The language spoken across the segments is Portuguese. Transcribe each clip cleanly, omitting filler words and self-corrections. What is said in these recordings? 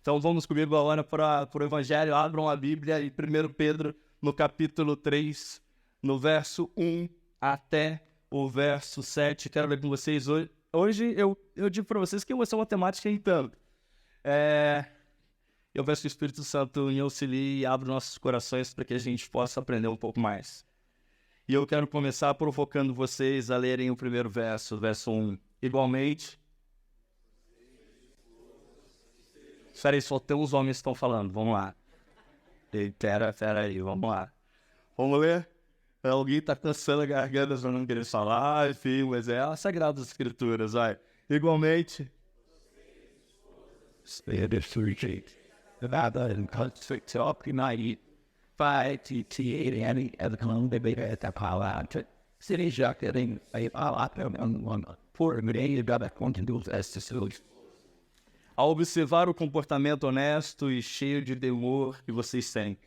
Então vamos comigo agora para o Evangelho. Abram a Bíblia em 1 Pedro, no capítulo 3, no verso 1 até o verso 7. Quero ler com vocês hoje. Hoje eu digo para vocês que vai ser uma temática em tanto. Eu peço que o Espírito Santo me auxilie e abra nossos corações para que a gente possa aprender um pouco mais. E eu quero começar provocando vocês a lerem o primeiro verso, verso 1. Igualmente... Espera aí, só tem uns homens que estão falando. Vamos lá. Pera aí, vamos lá. Vamos ler? Alguém está cansando a garganta para não querer falar, enfim, mas é as Sagradas Escrituras, vai. Igualmente... A observar o comportamento honesto e cheio de temor que vocês têm.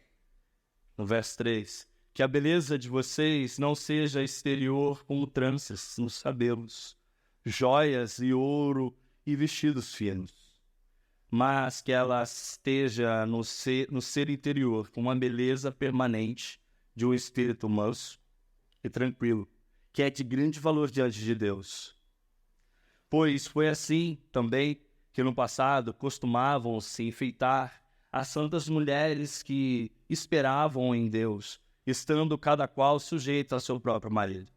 No verso 3. Que a beleza de vocês não seja exterior como tranças nos cabelos, joias e ouro e vestidos finos, mas que ela esteja no ser interior com uma beleza permanente de um espírito manso e tranquilo, que é de grande valor diante de Deus. Pois foi assim também que no passado costumavam se enfeitar as santas mulheres que esperavam em Deus, estando cada qual sujeito a seu próprio marido.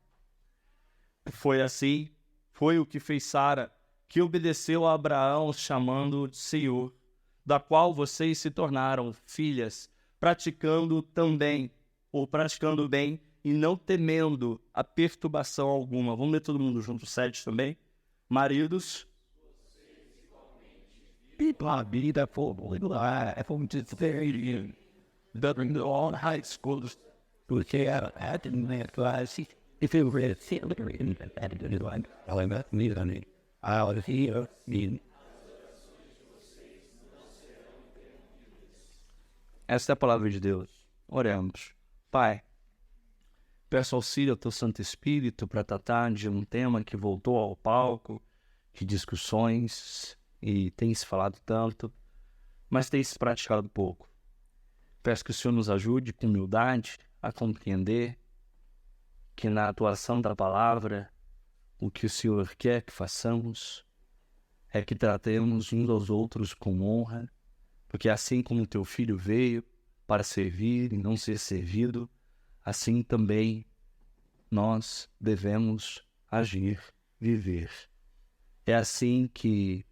Foi assim, foi o que fez Sara, que obedeceu a Abraão chamando de Senhor, da qual vocês se tornaram filhas, praticando bem e não temendo a perturbação alguma. Vamos ler todo mundo junto, 7 também. Maridos, a vida é como dizer, during all high schools, porque a classe, if you read theater in the line, I met me on it. I was here, esta é a palavra de Deus. Oremos. Pai, peço auxílio ao Teu Santo Espírito para tratar de um tema que voltou ao palco, de discussões, e tem se falado tanto, mas tem se praticado pouco. Peço que o Senhor nos ajude com humildade a compreender que na atuação da palavra, o que o Senhor quer que façamos é que tratemos uns aos outros com honra, porque assim como o Teu Filho veio para servir e não ser servido, assim também nós devemos agir, viver. É assim que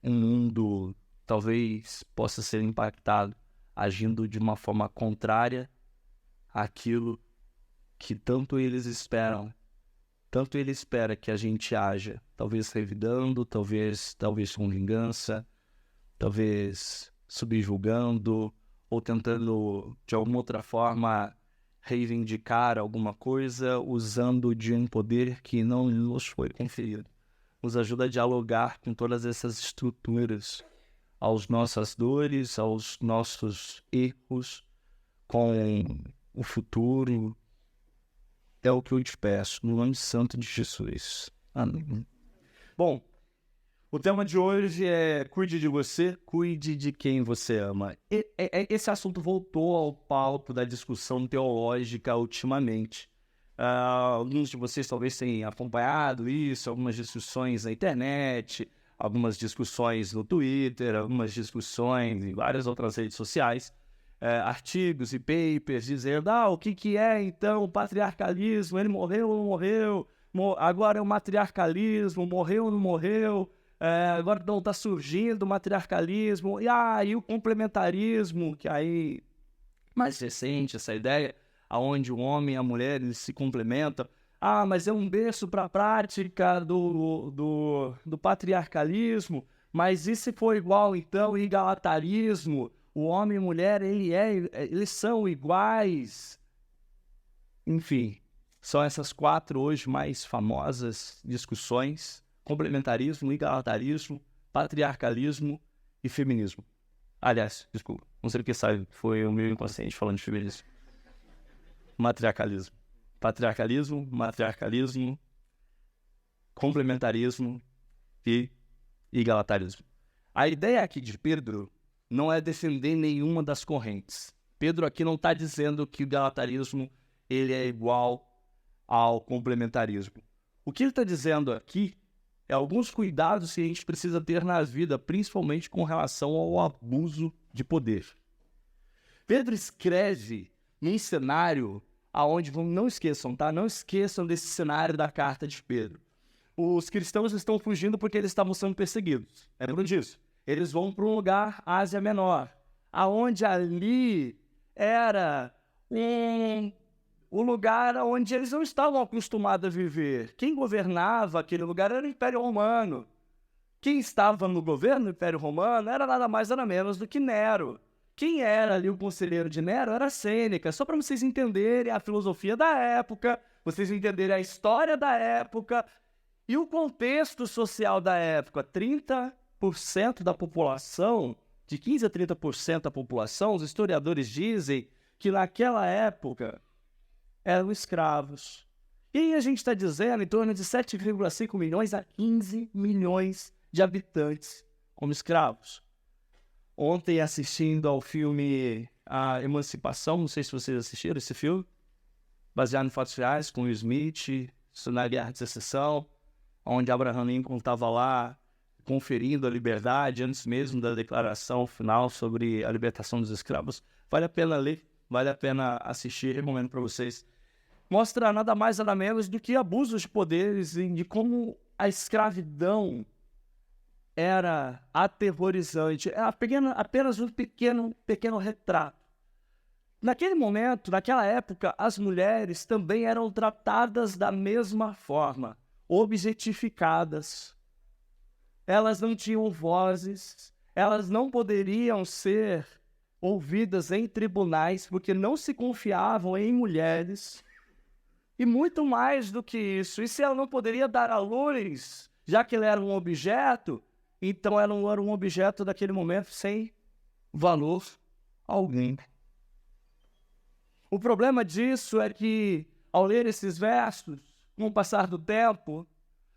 um mundo talvez possa ser impactado agindo de uma forma contrária àquilo que tanto eles esperam. Tanto ele espera que a gente haja, talvez revidando, talvez com vingança, talvez subjugando ou tentando de alguma outra forma reivindicar alguma coisa usando de um poder que não nos foi conferido. Nos ajuda a dialogar com todas essas estruturas, aos nossas dores, aos nossos erros, com o futuro. É o que eu te peço, no nome santo de Jesus. Amém. Bom, o tema de hoje é cuide de você, cuide de quem você ama. Esse assunto voltou ao palco da discussão teológica ultimamente. Alguns de vocês talvez tenham acompanhado isso, algumas discussões na internet, algumas discussões no Twitter, algumas discussões em várias outras redes sociais, artigos e papers dizendo, o que é então o patriarcalismo, ele morreu ou não morreu, agora é o matriarcalismo, morreu ou não morreu, agora não está surgindo o matriarcalismo, e o complementarismo, que aí, mais recente essa ideia, onde o homem e a mulher eles se complementam. Mas é um berço para a prática do patriarcalismo, mas e se for igual, então, egalitarismo? O homem e a mulher, eles são iguais. Enfim, são essas 4 hoje mais famosas discussões: complementarismo, egalitarismo, patriarcalismo e feminismo. Aliás, desculpa, não sei o que sabe, foi o meu inconsciente falando de feminismo. Matriarcalismo. Patriarcalismo, matriarcalismo, complementarismo e egalitarismo. A ideia aqui de Pedro não é defender nenhuma das correntes. Pedro aqui não está dizendo que o galatarismo ele é igual ao complementarismo. O que ele está dizendo aqui é alguns cuidados que a gente precisa ter na vida, principalmente com relação ao abuso de poder. Pedro escreve num cenário aonde, não esqueçam, tá? Não esqueçam desse cenário da carta de Pedro. Os cristãos estão fugindo porque eles estavam sendo perseguidos. Lembram disso? Eles vão para um lugar, Ásia Menor, aonde ali era o lugar onde eles não estavam acostumados a viver. Quem governava aquele lugar era o Império Romano. Quem estava no governo do Império Romano era nada mais nada menos do que Nero. Quem era ali o conselheiro de Nero era Sêneca, só para vocês entenderem a filosofia da época, vocês entenderem a história da época e o contexto social da época. 30% da população, de 15% a 30% da população, os historiadores dizem que naquela época eram escravos. E aí a gente está dizendo em torno de 7,5 milhões a 15 milhões de habitantes como escravos. Ontem, assistindo ao filme A Emancipação, não sei se vocês assistiram esse filme, baseado em fatos reais, com Will Smith, na Guerra de Secessão, onde Abraham Lincoln estava lá conferindo a liberdade antes mesmo da declaração final sobre a libertação dos escravos. Vale a pena ler, vale a pena assistir, recomendo para vocês. Mostra nada mais nada menos do que abusos de poderes e de como a escravidão era aterrorizante. É apenas um pequeno retrato. Naquele momento, naquela época, as mulheres também eram tratadas da mesma forma, objetificadas. Elas não tinham vozes, elas não poderiam ser ouvidas em tribunais, porque não se confiavam em mulheres. E muito mais do que isso, e se ela não poderia dar à luz, já que ela era um objeto, então ela era um objeto daquele momento sem valor algum. O problema disso é que, ao ler esses versos, com o passar do tempo,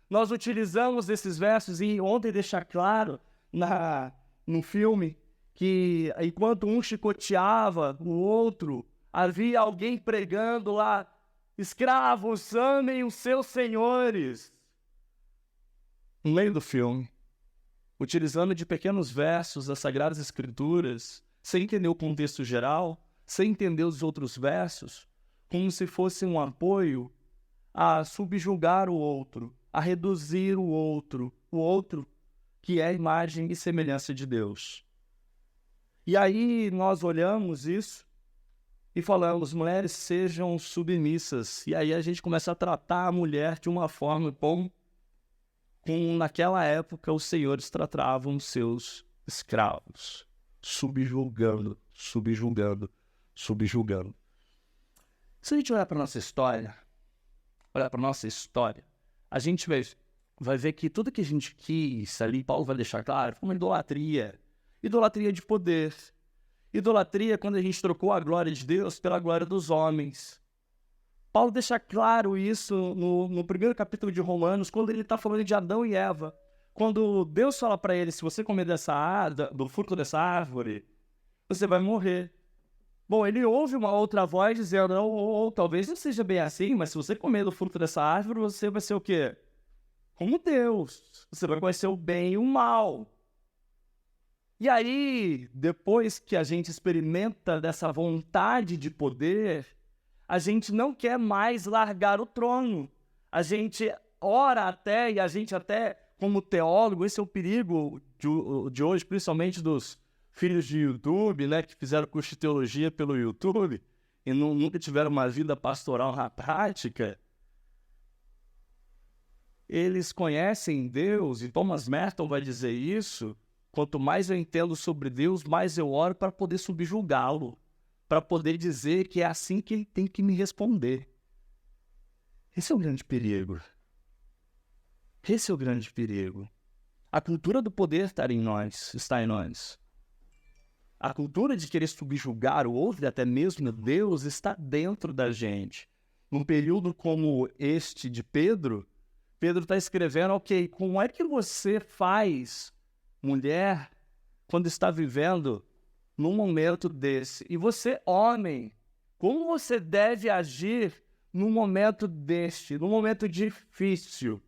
nós utilizamos esses versos, e ontem deixar claro no filme que enquanto um chicoteava o outro, havia alguém pregando lá: escravos, amem os seus senhores. No meio do filme, utilizando de pequenos versos das Sagradas Escrituras, sem entender o contexto geral, sem entender os outros versos, como se fosse um apoio a subjugar o outro, a reduzir o outro que é a imagem e semelhança de Deus. E aí nós olhamos isso e falamos: mulheres, sejam submissas. E aí a gente começa a tratar a mulher de uma forma como naquela época os senhores tratavam seus escravos, subjugando. Se a gente olhar para a nossa história, a gente vai ver que tudo que a gente quis ali, Paulo vai deixar claro, foi uma idolatria de poder. Idolatria quando a gente trocou a glória de Deus pela glória dos homens. Paulo deixa claro isso no primeiro capítulo de Romanos, quando ele está falando de Adão e Eva. Quando Deus fala para ele: se você comer do fruto dessa árvore, você vai morrer. Bom, ele ouve uma outra voz dizendo: ou talvez não seja bem assim, mas se você comer do fruto dessa árvore, você vai ser o quê? Como Deus. Você vai conhecer o bem e o mal. E aí, depois que a gente experimenta dessa vontade de poder, a gente não quer mais largar o trono. A gente ora até, e a gente até, como teólogo, esse é o perigo de hoje, principalmente dos filhos de YouTube, né, que fizeram curso de teologia pelo YouTube e nunca tiveram uma vida pastoral na prática. Eles conhecem Deus, e Thomas Merton vai dizer isso: quanto mais eu entendo sobre Deus, mais eu oro para poder subjugá-lo, para poder dizer que é assim que ele tem que me responder. Esse é o grande perigo. A cultura do poder está em nós. A cultura de querer subjugar o outro e até mesmo Deus está dentro da gente. Num período como este de Pedro está escrevendo: ok, como é que você faz, mulher, quando está vivendo num momento desse? E você, homem, como você deve agir num momento deste, num momento difícil?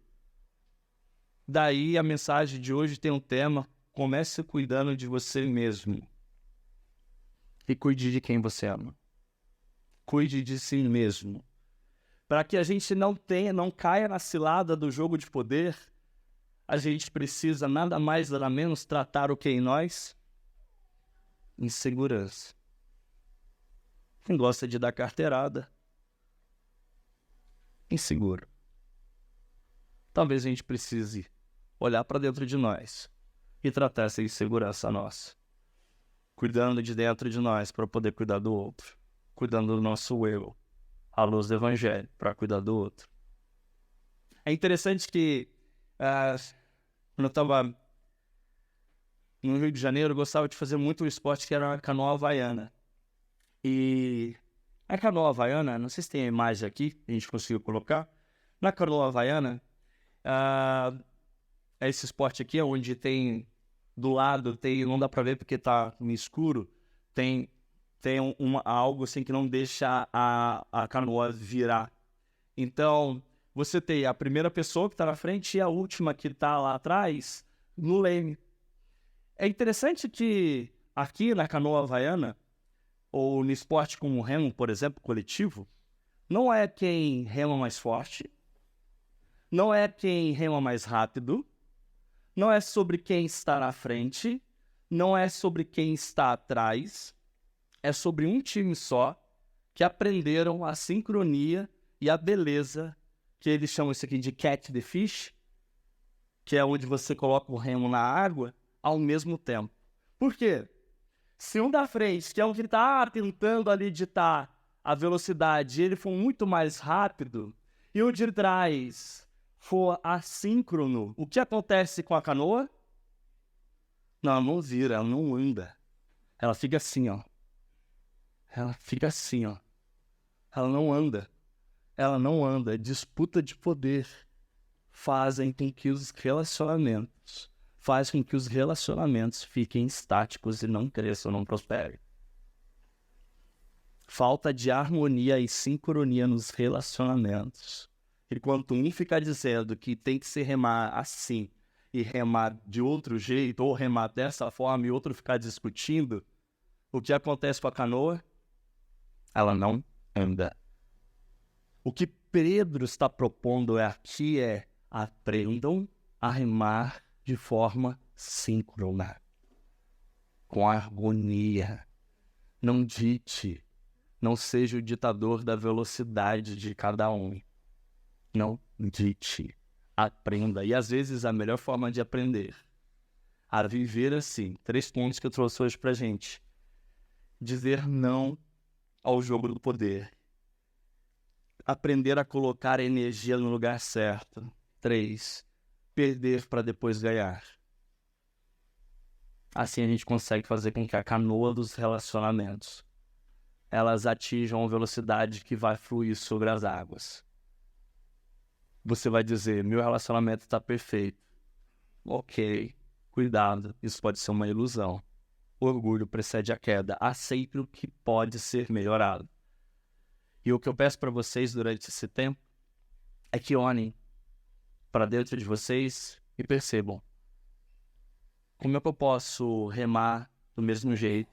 Daí a mensagem de hoje tem um tema: comece cuidando de você mesmo. E cuide de quem você ama. Cuide de si mesmo. Para que a gente não caia na cilada do jogo de poder, a gente precisa nada mais, nada menos tratar o que em nós? Insegurança. Quem gosta de dar carteirada? Inseguro. Talvez a gente precise olhar para dentro de nós e tratar essa insegurança nossa. Cuidando de dentro de nós para poder cuidar do outro. Cuidando do nosso eu, à luz do Evangelho, para cuidar do outro. É interessante que, quando eu estava no Rio de Janeiro, eu gostava de fazer muito um esporte que era a canoa havaiana. E a canoa havaiana, não sei se tem a imagem aqui, a gente conseguiu colocar. Na canoa havaiana, é esse esporte aqui, onde tem, do lado, não dá para ver porque está no escuro, tem algo assim que não deixa a canoa virar. Então, você tem a primeira pessoa que está na frente e a última que está lá atrás no leme. É interessante que aqui na canoa havaiana, ou no esporte como o remo, por exemplo, coletivo, não é quem rema mais forte, não é quem rema mais rápido, não é sobre quem está na frente, não é sobre quem está atrás, é sobre um time só que aprenderam a sincronia e a beleza, que eles chamam isso aqui de catch the fish, que é onde você coloca o remo na água ao mesmo tempo. Por quê? Se um da frente, que é o que está tentando ali ditar a velocidade, ele for muito mais rápido, e o de trás for assíncrono, o que acontece com a canoa? Não, ela não vira, ela não anda. Ela fica assim, ó. Ela fica assim, ó. Ela não anda. Ela não anda. Disputa de poder fazem com que os relacionamentos fiquem estáticos e não cresçam, não prosperem. Falta de harmonia e sincronia nos relacionamentos. Enquanto um ficar dizendo que tem que se remar assim e remar de outro jeito, ou remar dessa forma, e outro ficar discutindo, o que acontece com a canoa? Ela não anda. O que Pedro está propondo aqui é: aprendam a remar de forma síncrona, com harmonia. Não dite, não seja o ditador da velocidade de cada um. Não dite, aprenda. E às vezes a melhor forma de aprender a viver assim, 3 pontos que eu trouxe hoje pra gente: dizer não ao jogo do poder, aprender a colocar a energia no lugar certo. 3, perder para depois ganhar. Assim a gente consegue fazer com que a canoa dos relacionamentos, elas atinjam a velocidade que vai fluir sobre as águas. Você vai dizer: meu relacionamento está perfeito. Ok, cuidado, isso pode ser uma ilusão. Orgulho precede a queda. Aceite o que pode ser melhorado. E o que eu peço para vocês durante esse tempo é que olhem para dentro de vocês e percebam: como é que eu posso remar do mesmo jeito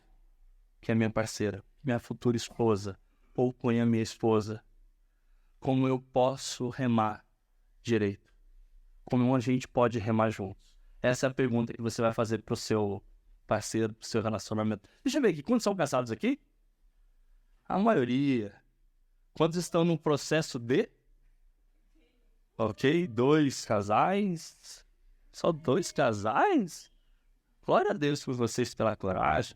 que a minha parceira, minha futura esposa, ou com a minha esposa? Como eu posso remar direito? Como a gente pode remar juntos? Essa é a pergunta que você vai fazer pro seu parceiro, pro seu relacionamento. Deixa eu ver aqui, quantos são casados aqui? A maioria. Quantos estão no processo de? Ok, 2 casais? Só 2 casais? Glória a Deus por vocês pela coragem.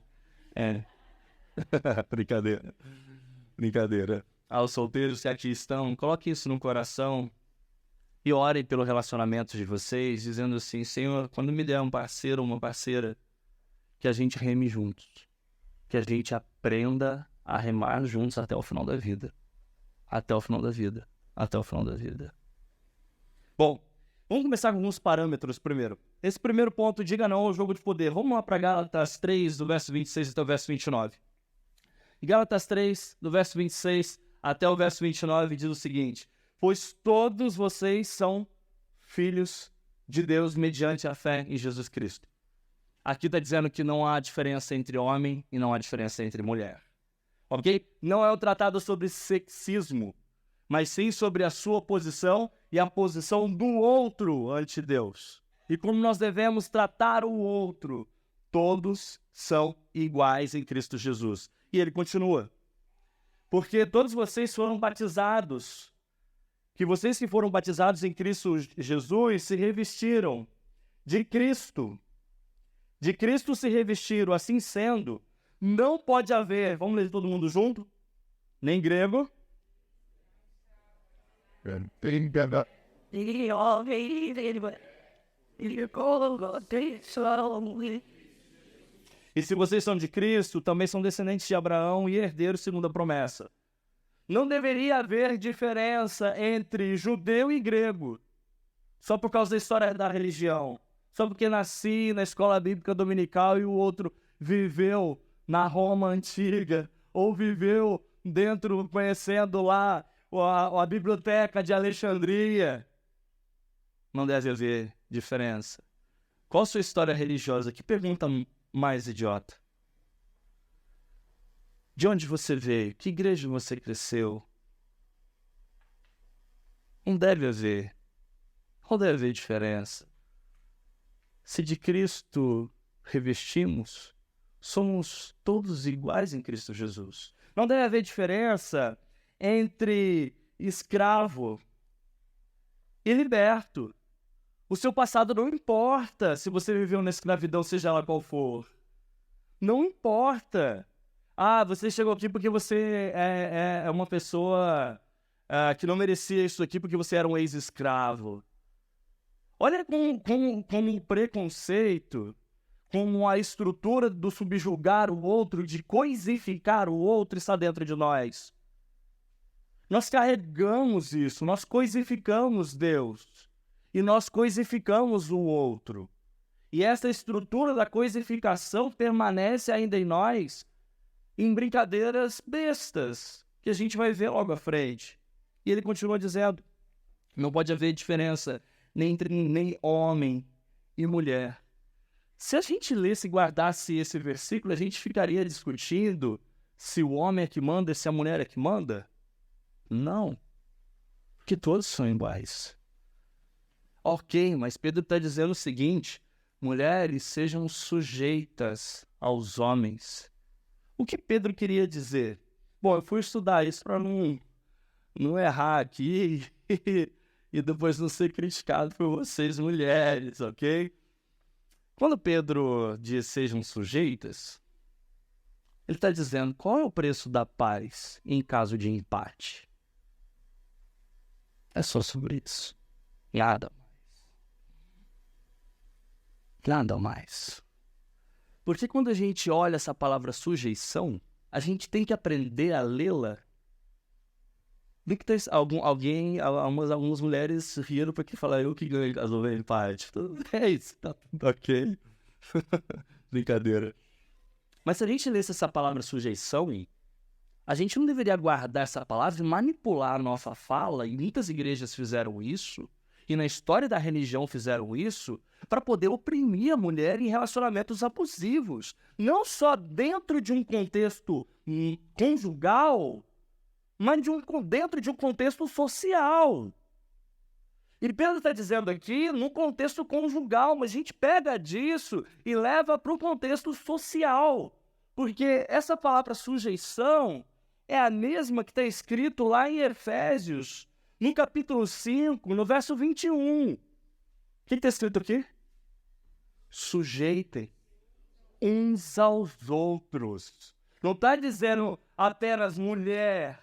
Brincadeira. Brincadeira. Aos solteiros que aqui estão, coloque isso no coração e orem pelo relacionamento de vocês, dizendo assim: Senhor, quando me der um parceiro ou uma parceira, que a gente reme juntos, que a gente aprenda a remar juntos até o final da vida. Até o final da vida. Até o final da vida. Bom, Vamos começar com alguns parâmetros primeiro. Esse primeiro ponto, diga não ao jogo de poder. Vamos lá para Gálatas 3, do verso 26 até o verso 29. Gálatas 3, do verso 26 até o verso 29, diz o seguinte: pois todos vocês são filhos de Deus mediante a fé em Jesus Cristo. Aqui está dizendo que não há diferença entre homem e não há diferença entre mulher. Ok? Não é um tratado sobre sexismo, mas sim sobre a sua posição e a posição do outro ante Deus. E como nós devemos tratar o outro. Todos são iguais em Cristo Jesus. E ele continua. Porque todos vocês foram batizados. Que vocês que foram batizados em Cristo Jesus se revestiram de Cristo. De Cristo se revestiram, assim sendo, não pode haver, vamos ler todo mundo junto? Nem grego. E se vocês são de Cristo, também são descendentes de Abraão e herdeiros segundo a promessa. Não deveria haver diferença entre judeu e grego, só por causa da história da religião. Só porque nasci na escola bíblica dominical e o outro viveu na Roma antiga, ou viveu dentro, conhecendo lá a biblioteca de Alexandria. Não deve haver diferença. Qual a sua história religiosa? Que pergunta mais idiota. De onde você veio? Que igreja você cresceu? Não deve haver. Não deve haver diferença. Se de Cristo revestimos, somos todos iguais em Cristo Jesus. Não deve haver diferença entre escravo e liberto. O seu passado não importa se você viveu na escravidão, seja ela qual for. Não importa. Ah, você chegou aqui porque você é uma pessoa que não merecia isso aqui porque você era um ex-escravo. Olha como o preconceito, como a estrutura do subjugar o outro, de coisificar o outro, está dentro de nós. Nós carregamos isso, nós coisificamos Deus. E nós coisificamos o outro. E essa estrutura da coisificação permanece ainda em nós, em brincadeiras bestas, que a gente vai ver logo à frente. E ele continua dizendo, não pode haver diferença nem homem e mulher. Se a gente lesse e guardasse esse versículo, a gente ficaria discutindo se o homem é que manda e se a mulher é que manda? Não. Porque todos são iguais. Ok, mas Pedro está dizendo o seguinte, mulheres sejam sujeitas aos homens. O que Pedro queria dizer? Bom, eu fui estudar isso para não errar aqui e depois não ser criticado por vocês, mulheres, ok? Quando Pedro diz sejam sujeitas, ele está dizendo qual é o preço da paz em caso de empate. É só sobre isso. Nada mais. Nada mais. Porque quando a gente olha essa palavra sujeição, a gente tem que aprender a lê-la. Algumas mulheres riram porque falaram eu que ganho caso de empate. É isso, tá tudo ok. Brincadeira. Mas se a gente lesse essa palavra sujeição, a gente não deveria guardar essa palavra e manipular a nossa fala, e muitas igrejas fizeram isso, e na história da religião fizeram isso, para poder oprimir a mulher em relacionamentos abusivos. Não só dentro de um contexto conjugal, mas dentro de um contexto social. E Pedro está dizendo aqui, no contexto conjugal, mas a gente pega disso e leva para o contexto social. Porque essa palavra sujeição é a mesma que está escrito lá em Efésios, no capítulo 5, no verso 21. O que está escrito aqui? Sujeitem uns aos outros. Não está dizendo apenas mulher.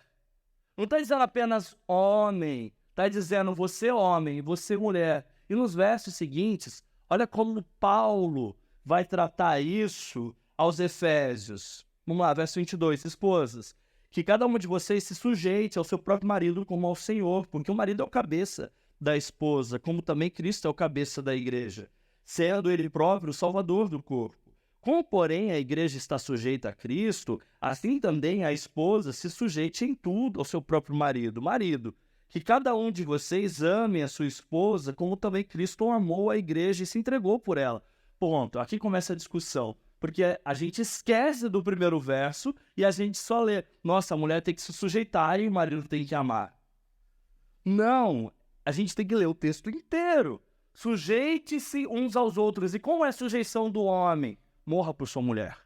Não está dizendo apenas homem. Está dizendo você homem, você mulher. E nos versos seguintes, olha como Paulo vai tratar isso aos Efésios. Vamos lá, verso 22. Esposas, que cada uma de vocês se sujeite ao seu próprio marido como ao Senhor, porque o marido é o cabeça, da esposa, como também Cristo é o cabeça da igreja, sendo ele próprio o salvador do corpo. Como, porém, a igreja está sujeita a Cristo, assim também a esposa se sujeite em tudo ao seu próprio marido. Marido, que cada um de vocês ame a sua esposa, como também Cristo amou a igreja e se entregou por ela. Ponto. Aqui começa a discussão, porque a gente esquece do primeiro verso e a gente só lê, nossa, a mulher tem que se sujeitar e o marido tem que amar. Não, a gente tem que ler o texto inteiro. Sujeite-se uns aos outros. E como é a sujeição do homem? Morra por sua mulher.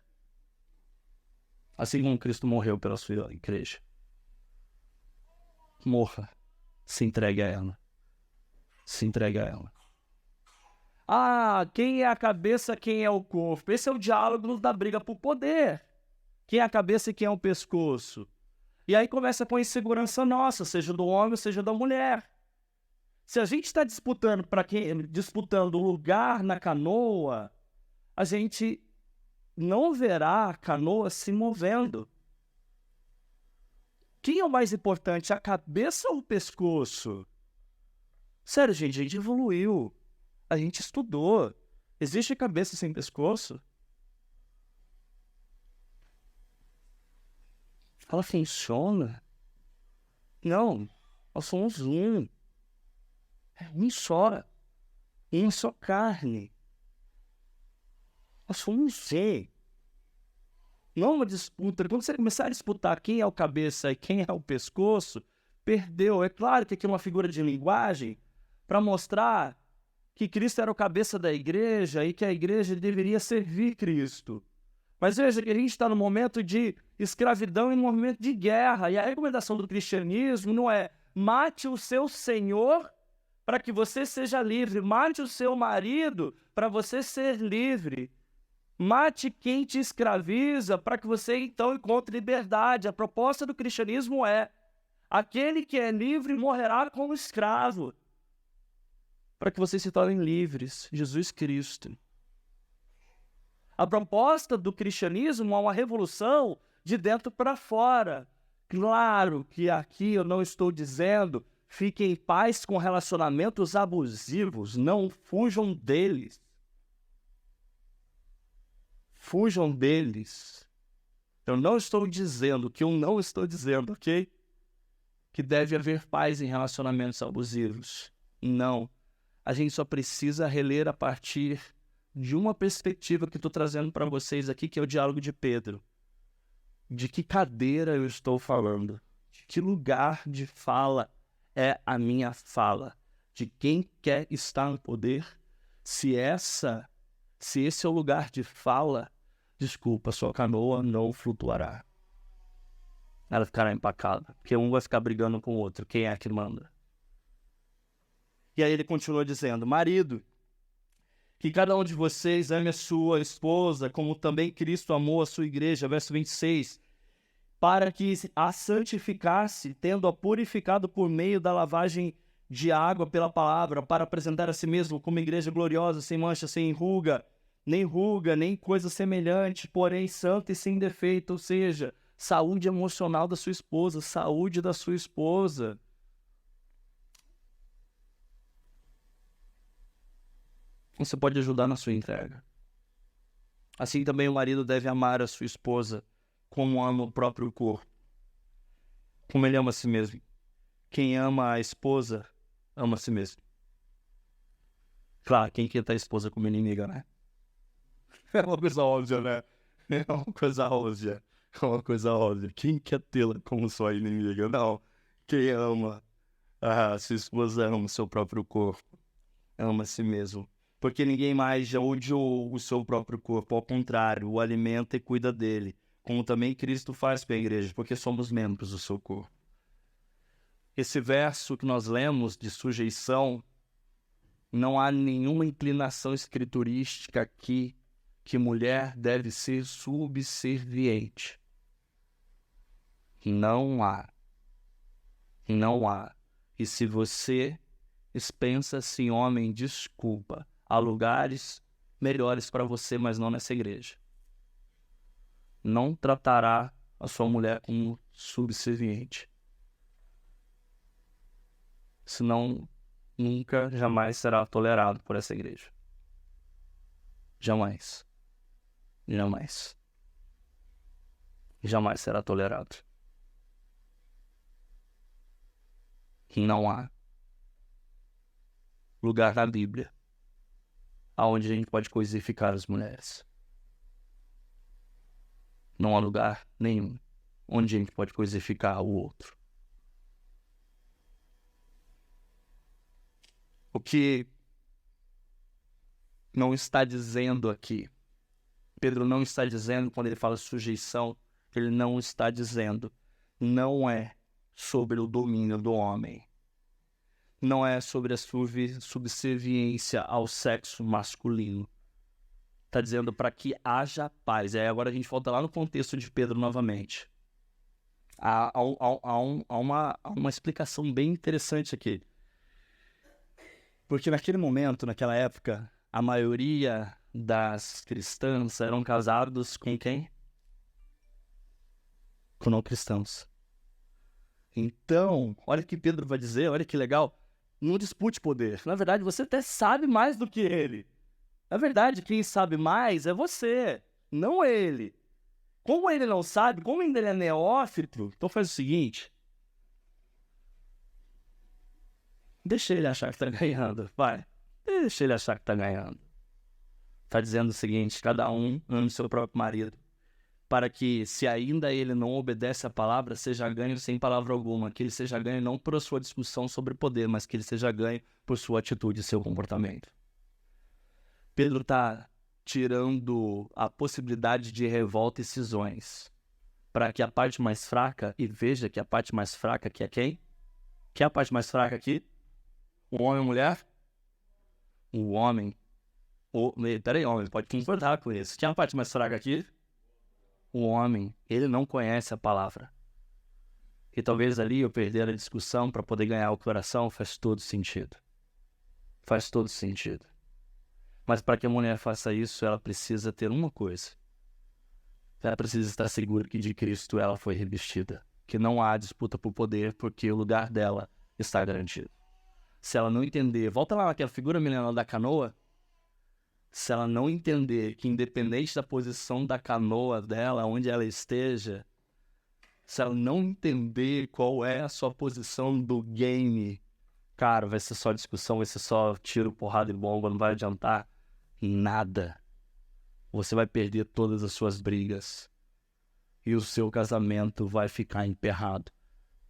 Assim como Cristo morreu pela sua igreja. Morra. Se entregue a ela. Se entregue a ela. Ah, quem é a cabeça, quem é o corpo? Esse é o diálogo da briga por poder. Quem é a cabeça e quem é o pescoço? E aí começa com a insegurança nossa, seja do homem, seja da mulher. Se a gente está disputando lugar na canoa, a gente não verá a canoa se movendo. Quem é o mais importante, a cabeça ou o pescoço? Sério, gente, a gente evoluiu. A gente estudou. Existe cabeça sem pescoço? Ela funciona? Não, nós somos um. É um só. Uma só carne. Nós somos um. Não uma disputa. Quando você começar a disputar quem é o cabeça e quem é o pescoço, perdeu. É claro que aqui é uma figura de linguagem para mostrar que Cristo era o cabeça da igreja e que a igreja deveria servir Cristo. Mas veja que a gente está no momento de escravidão e no momento de guerra. E a recomendação do cristianismo não é mate o seu senhor para que você seja livre. Mate o seu marido para você ser livre. Mate quem te escraviza para que você então encontre liberdade. A proposta do cristianismo é: aquele que é livre morrerá como escravo, para que vocês se tornem livres. Jesus Cristo. A proposta do cristianismo é uma revolução de dentro para fora. Claro que aqui eu não estou dizendo fiquem em paz com relacionamentos abusivos, não fujam deles. Fujam deles. Eu não estou dizendo que eu não estou dizendo, ok? Que deve haver paz em relacionamentos abusivos. Não. A gente só precisa reler a partir de uma perspectiva que estou trazendo para vocês aqui, que é o diálogo de Pedro. De que cadeira eu estou falando? De que lugar de fala é a minha fala? De quem quer estar no poder? Se esse é o lugar de fala, desculpa, sua canoa não flutuará. Ela ficará empacada, porque um vai ficar brigando com o outro. Quem é que manda? E aí ele continua dizendo: marido, que cada um de vocês ame a sua esposa, como também Cristo amou a sua igreja, verso 26, para que a santificasse, tendo-a purificado por meio da lavagem de água pela palavra, para apresentar a si mesmo como igreja gloriosa, sem mancha, sem ruga, nem coisa semelhante, porém santa e sem defeito, ou seja, saúde emocional da sua esposa, saúde da sua esposa. Você pode ajudar na sua entrega. Assim também o marido deve amar a sua esposa como ama o próprio corpo, como ele ama a si mesmo. Quem ama a esposa, ama a si mesmo. Claro, quem quer ter a esposa como inimiga, né? É uma coisa óbvia, né? É uma coisa óbvia. É uma coisa óbvia. Quem quer tê-la como sua inimiga? Não. Quem ama a sua esposa ama o seu próprio corpo. Ama a si mesmo. Porque ninguém mais odiou o seu próprio corpo. Ao contrário, o alimenta e cuida dele. Como também Cristo faz para a igreja, porque somos membros do seu corpo. Esse verso que nós lemos de sujeição, não há nenhuma inclinação escriturística aqui que mulher deve ser subserviente. Não há. Não há. E se você pensa assim, homem, desculpa, há lugares melhores para você, mas não nessa igreja. Não tratará a sua mulher como subserviente. Senão, nunca, jamais será tolerado por essa igreja. Jamais. Jamais. Jamais será tolerado. E não há lugar na Bíblia aonde a gente pode coisificar as mulheres. Não há lugar nenhum onde a gente pode coisificar o outro. O que não está dizendo aqui, Pedro não está dizendo, quando ele fala sujeição, ele não está dizendo, não é sobre o domínio do homem. Não é sobre a subserviência ao sexo masculino. Está dizendo para que haja paz. Aí agora a gente volta lá no contexto de Pedro novamente. Há uma explicação bem interessante aqui. Porque naquele momento, naquela época, a maioria das cristãs eram casados com quem? Com não cristãos. Então, olha o que Pedro vai dizer, olha que legal. Não dispute poder. Na verdade, você até sabe mais do que ele. Na verdade, quem sabe mais é você, não ele. Como ele não sabe, como ainda ele é neófito, então faz o seguinte. Deixa ele achar que tá ganhando, vai. Deixa ele achar que tá ganhando. Tá dizendo o seguinte, cada um ame seu próprio marido, para que, se ainda ele não obedece à palavra, seja ganho sem palavra alguma, que ele seja ganho não por sua discussão sobre poder, mas que ele seja ganho por sua atitude e seu comportamento. Pedro está tirando a possibilidade de revolta e cisões, para que a parte mais fraca, e veja que a parte mais fraca aqui é quem? Quem é a parte mais fraca aqui? O homem ou a mulher? O homem. Peraí, homem, pode concordar com isso. Quem é a parte mais fraca aqui? O homem, ele não conhece a palavra. E talvez ali eu perder a discussão para poder ganhar o coração faz todo sentido. Faz todo sentido. Mas para que a mulher faça isso, ela precisa ter uma coisa. Ela precisa estar segura que de Cristo ela foi revestida. Que não há disputa por poder, porque o lugar dela está garantido. Se ela não entender, volta lá naquela figura milenar da canoa. Se ela não entender que independente da posição da canoa dela, onde ela esteja, se ela não entender qual é a sua posição do game, cara, vai ser só discussão, vai ser só tiro, porrada e bomba, não vai adiantar nada. Você vai perder todas as suas brigas e o seu casamento vai ficar emperrado.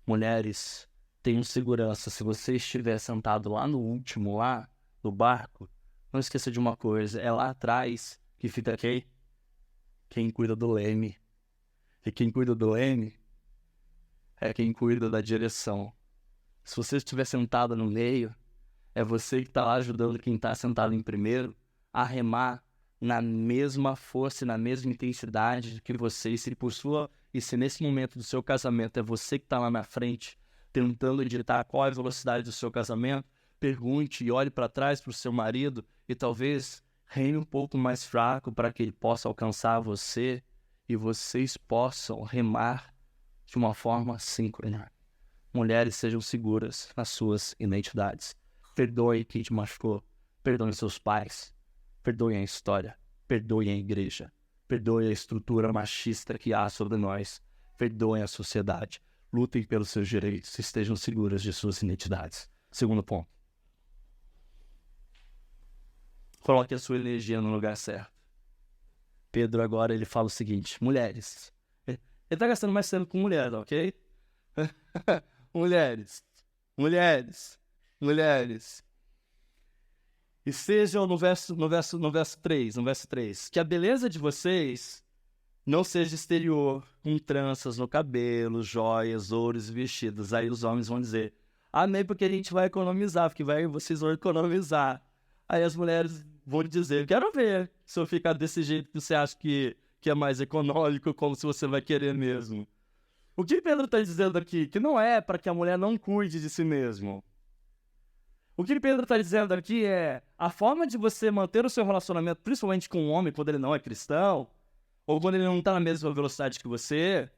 Mulheres, tenham segurança, se você estiver sentado lá no último, lá no barco, não esqueça de uma coisa, é lá atrás que fica quem? Quem cuida do leme. E quem cuida do leme é quem cuida da direção. Se você estiver sentado no meio, é você que está lá ajudando quem está sentado em primeiro a remar na mesma força e na mesma intensidade que você. E se nesse momento do seu casamento é você que está lá na frente tentando ditar qual é a velocidade do seu casamento, pergunte e olhe para trás para o seu marido e talvez reine um pouco mais fraco para que ele possa alcançar você e vocês possam remar de uma forma síncrona. Mulheres, sejam seguras nas suas identidades. Perdoe quem te machucou. Perdoe seus pais. Perdoe a história. Perdoe a igreja. Perdoe a estrutura machista que há sobre nós. Perdoem a sociedade. Lutem pelos seus direitos. Estejam seguras de suas identidades. Segundo ponto. Coloque a sua energia no lugar certo. Pedro agora ele fala o seguinte. Mulheres. Ele está gastando mais tempo com mulheres, ok? Mulheres. E sejam no verso 3, que a beleza de vocês não seja exterior, com tranças no cabelo, joias, ouros e vestidos. Aí os homens vão dizer, amém, porque a gente vai economizar, porque vocês vão economizar. Aí as mulheres vão dizer, quero ver se eu ficar desse jeito que você acha que é mais econômico, como se você vai querer mesmo. O que Pedro está dizendo aqui? Que não é para que a mulher não cuide de si mesmo. O que Pedro está dizendo aqui é a forma de você manter o seu relacionamento, principalmente com um homem quando ele não é cristão, ou quando ele não está na mesma velocidade que você,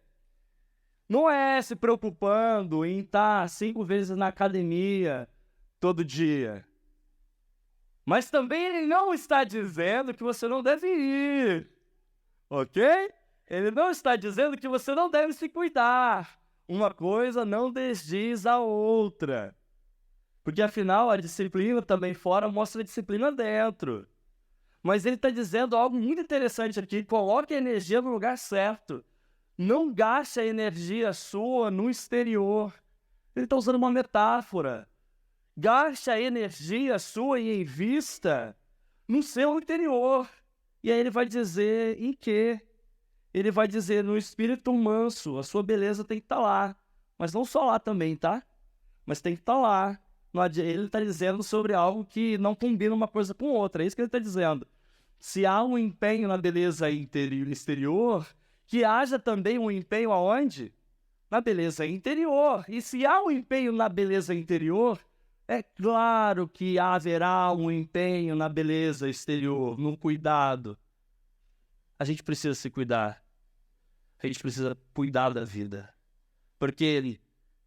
não é se preocupando em estar 5 vezes na academia, todo dia. Mas também ele não está dizendo que você não deve ir, ok? Ele não está dizendo que você não deve se cuidar. Uma coisa não desdiz a outra. Porque afinal a disciplina também fora mostra a disciplina dentro. Mas ele está dizendo algo muito interessante aqui. Coloque a energia no lugar certo. Não gaste a energia sua no exterior. Ele está usando uma metáfora. Gaste a energia sua e invista no seu interior. E aí ele vai dizer em quê? Ele vai dizer no espírito manso. A sua beleza tem que estar lá. Mas não só lá também, tá? Mas tem que estar lá. Ele está dizendo sobre algo que não combina uma coisa com outra. É isso que ele está dizendo. Se há um empenho na beleza exterior, que haja também um empenho aonde? Na beleza interior. E se há um empenho na beleza interior, é claro que haverá um empenho na beleza exterior, no cuidado. A gente precisa se cuidar. A gente precisa cuidar da vida. Porque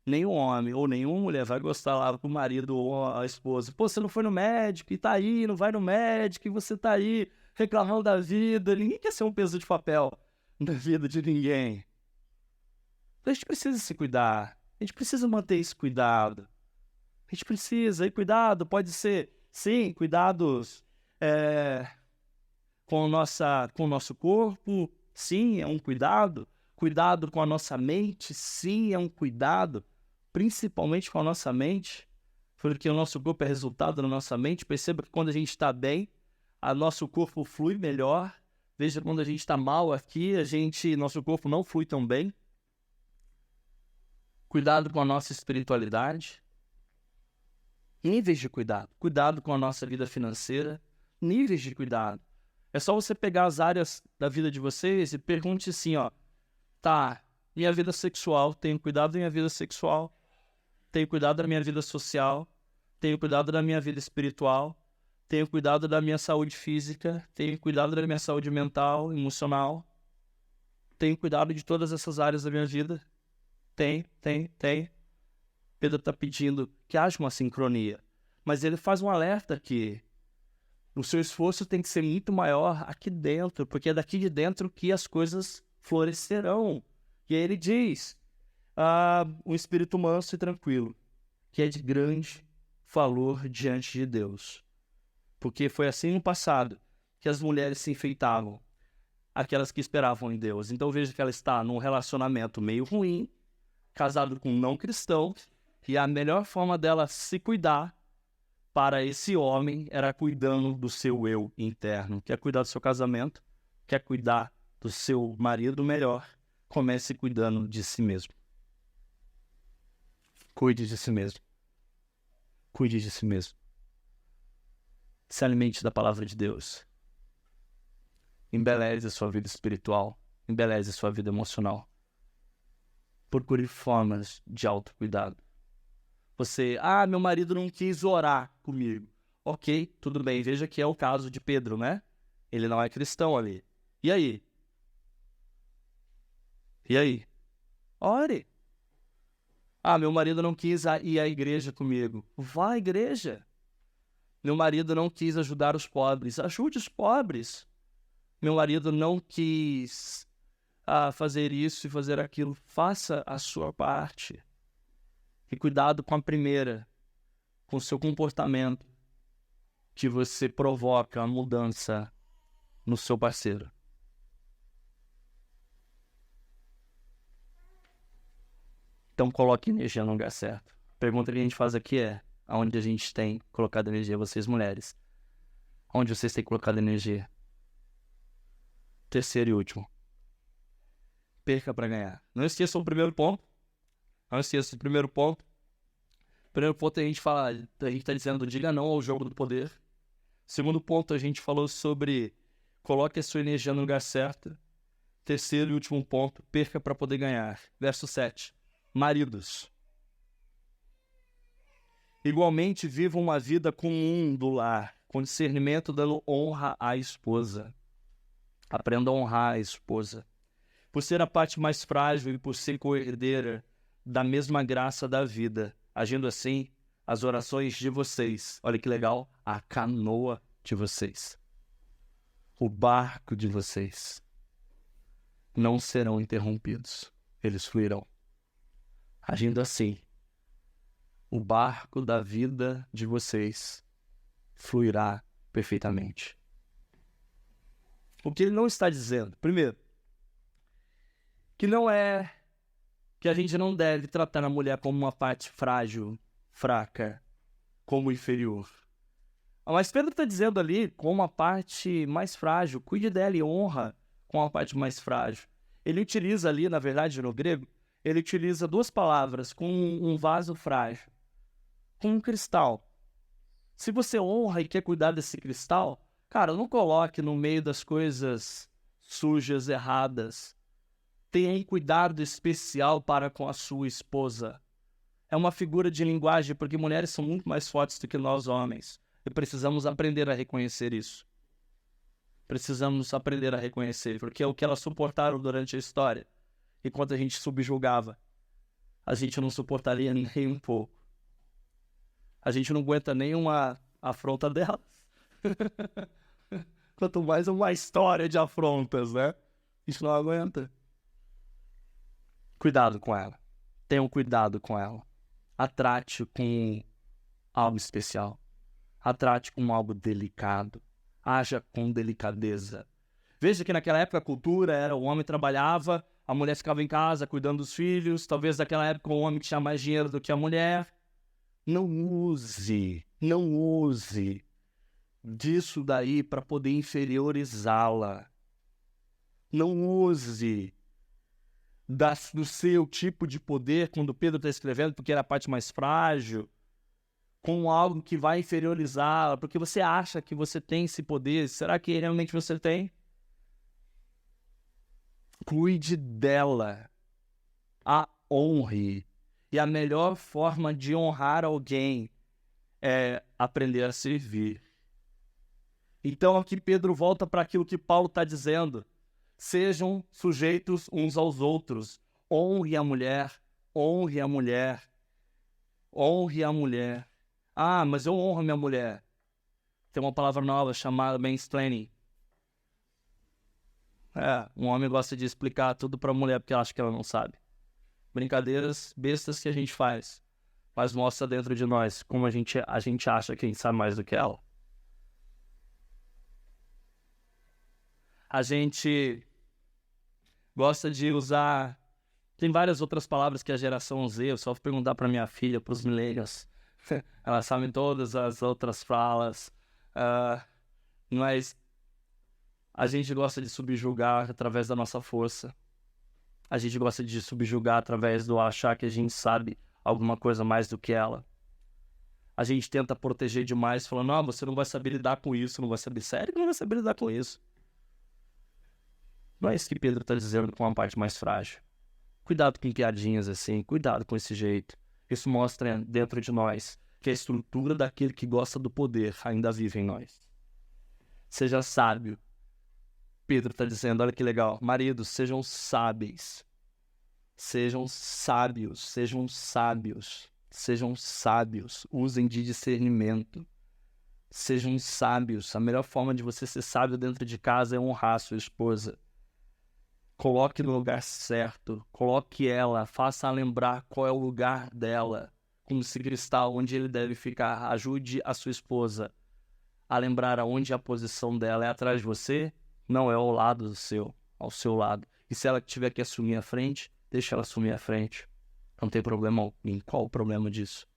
nenhum homem ou nenhuma mulher vai gostar lá pro marido ou a esposa. Pô, você não foi no médico e tá aí, não vai no médico e você tá aí reclamando da vida. Ninguém quer ser um peso de papel na vida de ninguém. A gente precisa se cuidar. A gente precisa manter esse cuidado. A gente precisa. E cuidado pode ser, sim, cuidados com o nosso corpo. Sim, é um cuidado. Cuidado com a nossa mente. Sim, é um cuidado. Principalmente com a nossa mente. Porque o nosso corpo é resultado da nossa mente. Perceba que quando a gente está bem, nosso corpo flui melhor. Veja, quando a gente está mal aqui, nosso corpo não flui tão bem. Cuidado com a nossa espiritualidade. Níveis de cuidado. Cuidado com a nossa vida financeira. Níveis de cuidado. É só você pegar as áreas da vida de vocês e pergunte assim, ó. Tá, minha vida sexual, tenho cuidado da minha vida sexual. Tenho cuidado da minha vida social. Tenho cuidado da minha vida espiritual. Tenho cuidado da minha saúde física. Tenho cuidado da minha saúde mental, emocional. Tenho cuidado de todas essas áreas da minha vida. Tem. Pedro está pedindo que haja uma sincronia. Mas ele faz um alerta que o seu esforço tem que ser muito maior aqui dentro, porque é daqui de dentro que as coisas florescerão. E aí ele diz, um espírito manso e tranquilo, que é de grande valor diante de Deus. Porque foi assim no passado que as mulheres se enfeitavam, aquelas que esperavam em Deus. Então veja que ela está num relacionamento meio ruim, casado com um não cristão, e a melhor forma dela se cuidar para esse homem era cuidando do seu eu interno. Quer cuidar do seu casamento? Quer cuidar do seu marido melhor? Comece cuidando de si mesmo. Cuide de si mesmo. Cuide de si mesmo. Se alimente da palavra de Deus. Embeleze a sua vida espiritual. Embeleze a sua vida emocional. Procure formas de autocuidado. Você, meu marido não quis orar comigo. Ok, tudo bem. Veja que é o caso de Pedro, né? Ele não é cristão ali. E aí? E aí? Ore. Meu marido não quis ir à igreja comigo. Vá à igreja. Meu marido não quis ajudar os pobres. Ajude os pobres. Meu marido não quis fazer isso e fazer aquilo. Faça a sua parte. E cuidado com a primeira, com o seu comportamento, que você provoca a mudança no seu parceiro. Então coloque energia no lugar certo. A pergunta que a gente faz aqui é, aonde a gente tem colocado energia, vocês mulheres? Onde vocês têm colocado energia? Terceiro e último. Perca para ganhar. Não esqueçam o primeiro ponto. Não esqueça o primeiro ponto. Primeiro ponto a gente está dizendo, diga não ao jogo do poder. Segundo ponto, a gente falou sobre coloque a sua energia no lugar certo. Terceiro e último ponto, perca para poder ganhar. Verso 7. Maridos. Igualmente vivam uma vida comum do lar, com discernimento, dando honra à esposa. Aprenda a honrar a esposa. Por ser a parte mais frágil e por ser co-herdeira da mesma graça da vida. Agindo assim, as orações de vocês, olha que legal, a canoa de vocês, o barco de vocês, não serão interrompidos, eles fluirão. Agindo assim, o barco da vida de vocês fluirá perfeitamente. O que ele não está dizendo, primeiro, que não é que a gente não deve tratar a mulher como uma parte frágil, fraca, como inferior. Mas Pedro está dizendo ali como a parte mais frágil, cuide dela e honra com a parte mais frágil. Ele utiliza ali, na verdade, no grego, ele utiliza duas palavras, com um vaso frágil, com um cristal. Se você honra e quer cuidar desse cristal, cara, não coloque no meio das coisas sujas, erradas. Tenha cuidado especial para com a sua esposa. É uma figura de linguagem, porque mulheres são muito mais fortes do que nós homens. E precisamos aprender a reconhecer isso. Precisamos aprender a reconhecer, porque é o que elas suportaram durante a história. Enquanto a gente subjugava, a gente não suportaria nem um pouco. A gente não aguenta nenhuma afronta delas. Quanto mais uma história de afrontas, né? A gente não aguenta. Cuidado com ela. Tenham cuidado com ela. A trate com algo especial. A trate com algo delicado. Haja com delicadeza. Veja que naquela época a cultura era o homem trabalhava, a mulher ficava em casa cuidando dos filhos. Talvez naquela época o homem tinha mais dinheiro do que a mulher. Não use disso daí para poder inferiorizá-la. Não use do seu tipo de poder, quando Pedro está escrevendo, porque era a parte mais frágil, com algo que vai inferiorizá-la, porque você acha que você tem esse poder. Será que realmente você tem? Cuide dela, a honre. E a melhor forma de honrar alguém é aprender a servir. Então aqui Pedro volta para aquilo que Paulo está dizendo. Sejam sujeitos uns aos outros. Honre a mulher, honre a mulher, honre a mulher. Ah, mas eu honro minha mulher. Tem uma palavra nova chamada mansplaining. Um homem gosta de explicar tudo para a mulher porque ela acha que ela não sabe. Brincadeiras bestas que a gente faz, mas mostra dentro de nós como a gente acha que a gente sabe mais do que ela. A gente gosta de usar... Tem várias outras palavras que a geração Z, eu só vou perguntar para minha filha, para os millennials. Elas sabem todas as outras falas. Mas a gente gosta de subjugar através da nossa força. A gente gosta de subjugar através do achar que a gente sabe alguma coisa mais do que ela. A gente tenta proteger demais, falando, não, você não vai saber lidar com isso, não vai saber. Sério que não vai saber lidar com isso? Não é isso que Pedro está dizendo com a parte mais frágil. Cuidado com piadinhas assim, cuidado com esse jeito. Isso mostra dentro de nós que a estrutura daquele que gosta do poder ainda vive em nós. Seja sábio. Pedro está dizendo, olha que legal, maridos, sejam sábios. Sejam sábios, sejam sábios, sejam sábios. Usem de discernimento. Sejam sábios. A melhor forma de você ser sábio dentro de casa é honrar a sua esposa. Coloque no lugar certo, coloque ela, faça-a lembrar qual é o lugar dela, como esse cristal, onde ele deve ficar. Ajude a sua esposa a lembrar aonde a posição dela é atrás de você, não é ao lado ao seu lado. E se ela tiver que assumir a frente, deixa ela assumir a frente. Não tem problema algum. Qual o problema disso?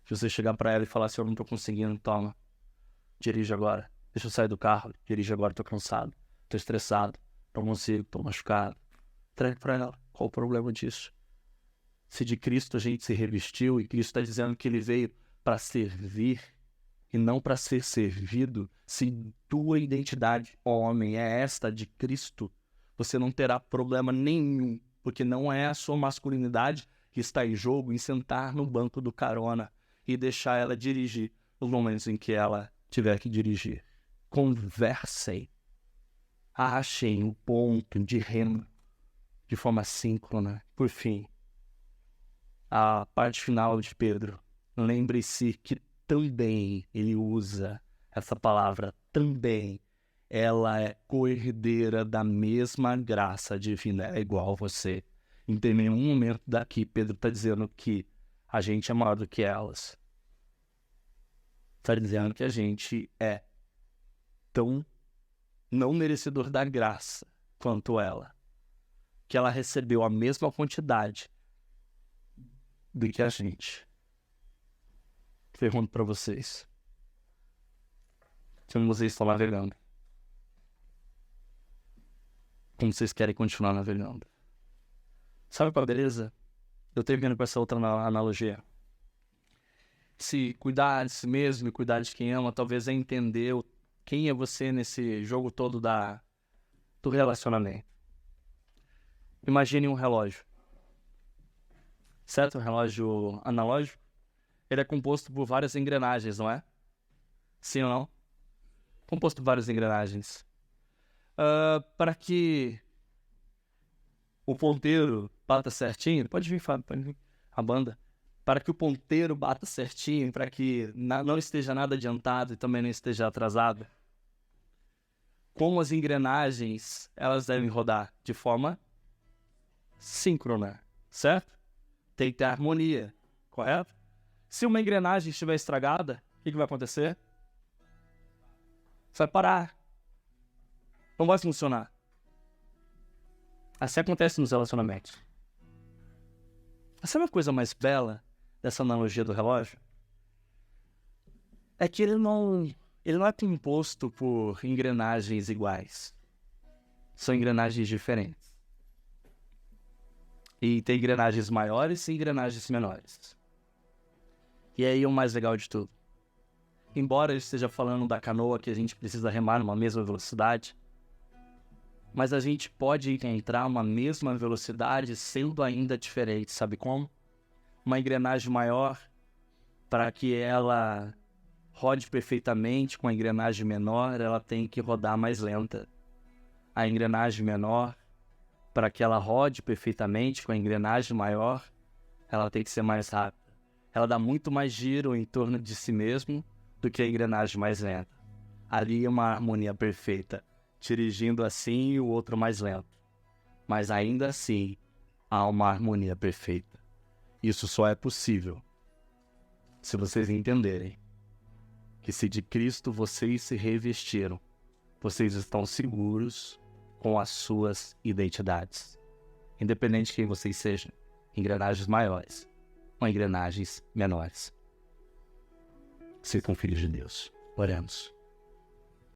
Se você chegar para ela e falar assim, eu não tô conseguindo, toma, dirige agora. Deixa eu sair do carro, dirige agora, tô cansado, tô estressado. Não consigo, estou machucado. Entregue para ela. Qual o problema disso? Se de Cristo a gente se revestiu e Cristo está dizendo que ele veio para servir e não para ser servido, se tua identidade, homem, é esta de Cristo, você não terá problema nenhum, porque não é a sua masculinidade que está em jogo em sentar no banco do carona e deixar ela dirigir nos momentos em que ela tiver que dirigir. Conversem. Achem o ponto de remo de forma síncrona. Por fim, a parte final de Pedro lembre-se que também ele usa essa palavra também. Ela é co-herdeira da mesma graça divina, é igual a você. Em nenhum momento daqui, Pedro está dizendo que a gente é maior do que elas. Está dizendo que a gente é tão não merecedor da graça quanto ela. Que ela recebeu a mesma quantidade do que a gente. Pergunto para vocês. Como vocês estão navegando? Como vocês querem continuar navegando? Sabe qual a beleza? Eu termino com essa outra analogia. Se cuidar de si mesmo e cuidar de quem ama, talvez é entender quem é você nesse jogo todo do relacionamento. Imagine um relógio. Certo? Um relógio analógico. Ele é composto por várias engrenagens, não é? Sim ou não? Composto por várias engrenagens. Para que o ponteiro bata certinho, pode vir, Fábio, pode vir, a banda. Para que o ponteiro bata certinho, para que não esteja nada adiantado e também não esteja atrasado. Como as engrenagens, elas devem rodar de forma síncrona, certo? Tem que ter harmonia, correto? Se uma engrenagem estiver estragada, o que vai acontecer? Vai parar. Não vai funcionar. Assim acontece nos relacionamentos. Sabe a coisa mais bela dessa analogia do relógio? É que ele não é composto por engrenagens iguais. São engrenagens diferentes. E tem engrenagens maiores e engrenagens menores. E aí é o mais legal de tudo. Embora ele esteja falando da canoa que a gente precisa remar numa mesma velocidade, mas a gente pode encontrar uma mesma velocidade sendo ainda diferente, sabe como? Uma engrenagem maior, para que ela rode perfeitamente com a engrenagem menor, ela tem que rodar mais lenta. A engrenagem menor, para que ela rode perfeitamente com a engrenagem maior, ela tem que ser mais rápida. Ela dá muito mais giro em torno de si mesmo do que a engrenagem mais lenta. Ali é uma harmonia perfeita, dirigindo assim e o outro mais lento. Mas ainda assim, há uma harmonia perfeita. Isso só é possível se vocês entenderem que se de Cristo vocês se revestiram, vocês estão seguros com as suas identidades. Independente de quem vocês sejam, engrenagens maiores ou engrenagens menores. Sejam filhos de Deus. Oremos.